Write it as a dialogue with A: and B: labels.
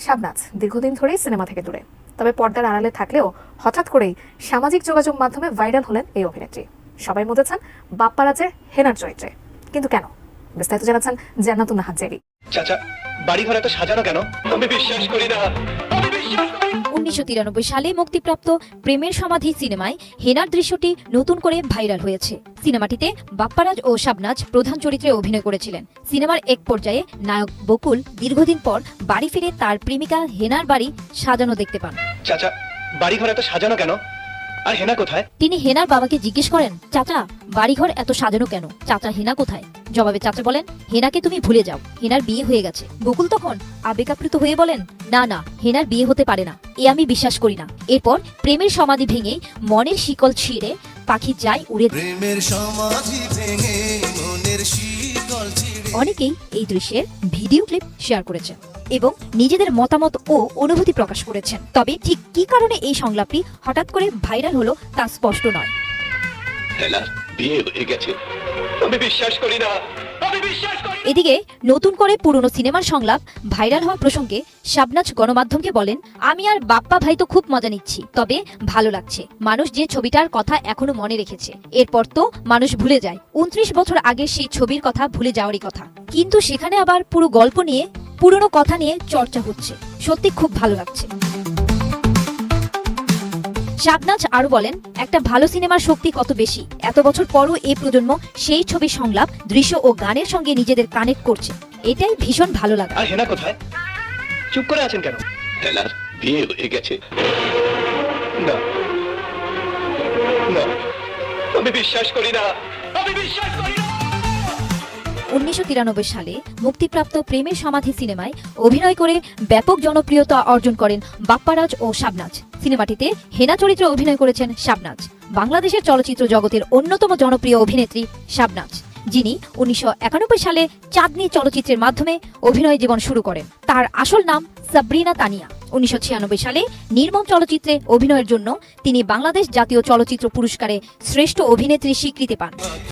A: শাবনাজ দীর্ঘদিন ধরেই সিনেমা থেকে দূরে, তবে পর্দার আড়ালে থাকলেও হঠাৎ করেই সামাজিক যোগাযোগ মাধ্যমে ভাইরাল হলেন এই অভিনেত্রী। সবাই মতেছেন বাপ্পারাজের হেনার চরিত্রে, কিন্তু কেন? বিস্তারিত জানাচ্ছেন জান্নাতুন নাহার জেরি।
B: চাচা, বাড়ি ঘর এত সাজানো কেন? আমি বিশ্বাস করি না।
C: 1993 সালে মুক্তিপ্রাপ্ত প্রেমের সমাধি সিনেমায় হেনার দৃশ্যটি নতুন করে ভাইরাল হয়েছে। সিনেমাটিতে বাপ্পারাজ ও শাবনাজ প্রধান চরিত্রে অভিনয় করেছিলেন। সিনেমার এক পর্যায়ে নায়ক বকুল দীর্ঘদিন পর বাড়ি ফিরে তার প্রেমিকা হেনার বাড়ি সাজানো দেখতে পান।
B: চাচা, বাড়ি ঘর এত সাজানো কেন? আর হেনা কোথায়?
C: তিনি হেনার বাবাকে জিজ্ঞেস করেন, চাচা বাড়িঘর এত সাজানো কেন? চাচা, হেনা কোথায়? জবাবে চাচা বলেন, হেনাকে তুমি ভুলে যাও, হেনার বিয়ে হয়ে গেছে। বকুল তখন আবেগাপ্লুত হয়ে বলেন, না না, হেনার বিয়ে হতে পারে না, এ আমি বিশ্বাস করি না। এরপর প্রেমের সমাধি ভেঙে মনের শিকল ছিঁড়ে পাখি যায় উড়ে। অনেকেই এই দৃশ্যের ভিডিও ক্লিপ শেয়ার করেছেন এবং নিজেদের মতামত ও অনুভূতি প্রকাশ করেছেন। তবে ঠিক কি কারণে এই সংলাপটি হঠাৎ করে ভাইরাল হলো তা স্পষ্ট নয়।
B: হেনার বিয়ে হয়ে গেছে, আমি বিশ্বাস করি না।
C: এদিকে নতুন করে পুরনো সিনেমার সংলাপ ভাইরাল হওয়া প্রসঙ্গে শাবনাজ গণমাধ্যমকে বলেন, আমি আর বাপ্পা ভাই তো খুব মজা নিচ্ছি, তবে ভালো লাগছে। মানুষ যে ছবিটার কথা এখনো মনে রেখেছে, এরপর তো মানুষ ভুলে যায়। 29 বছর আগের সেই ছবির কথা ভুলে যাওয়ারই কথা, কিন্তু সেখানে আবার পুরো গল্প নিয়ে পুরনো কথা নিয়ে চর্চা হচ্ছে। সত্যি খুব ভালো লাগছে। শাবনাজ আরো বলেন, একটা ভালো সিনেমার শক্তি কত বেশি। এত বছর পরও এই প্রজন্ম সেই ছবির সংলাপ, দৃশ্য ও গানের সঙ্গে নিজেদের কানেক্ট করছে। এটাই ভীষণ ভালো লাগা।
B: আর হেনা কোথায়? চুপ করে আছেন কেন? হেনার বিয়ে হয়ে গেছে। না না, আমি বিশ্বাস করি না। আমি বিশ্বাস করি না।
C: 1993 সালে মুক্তিপ্রাপ্ত প্রেমের সমাধি সিনেমায় অভিনয় করে ব্যাপক জনপ্রিয়তা অর্জন করেন বাপ্পারাজ ও শাবনাজ। সিনেমাটিতে হেনা চরিত্রে অভিনয় করেছেন শাবনাজ। বাংলাদেশের চলচ্চিত্র জগতের অন্যতম জনপ্রিয় অভিনেত্রী শাবনাজ, যিনি 1991 সালে চাঁদনি চলচ্চিত্রের মাধ্যমে অভিনয় জীবন শুরু করেন। তার আসল নাম সাবরিনা তানিয়া। 1996 সালে নির্মম চলচ্চিত্রে অভিনয়ের জন্য তিনি বাংলাদেশ জাতীয় চলচ্চিত্র পুরস্কারে শ্রেষ্ঠ অভিনেত্রীর স্বীকৃতি পান।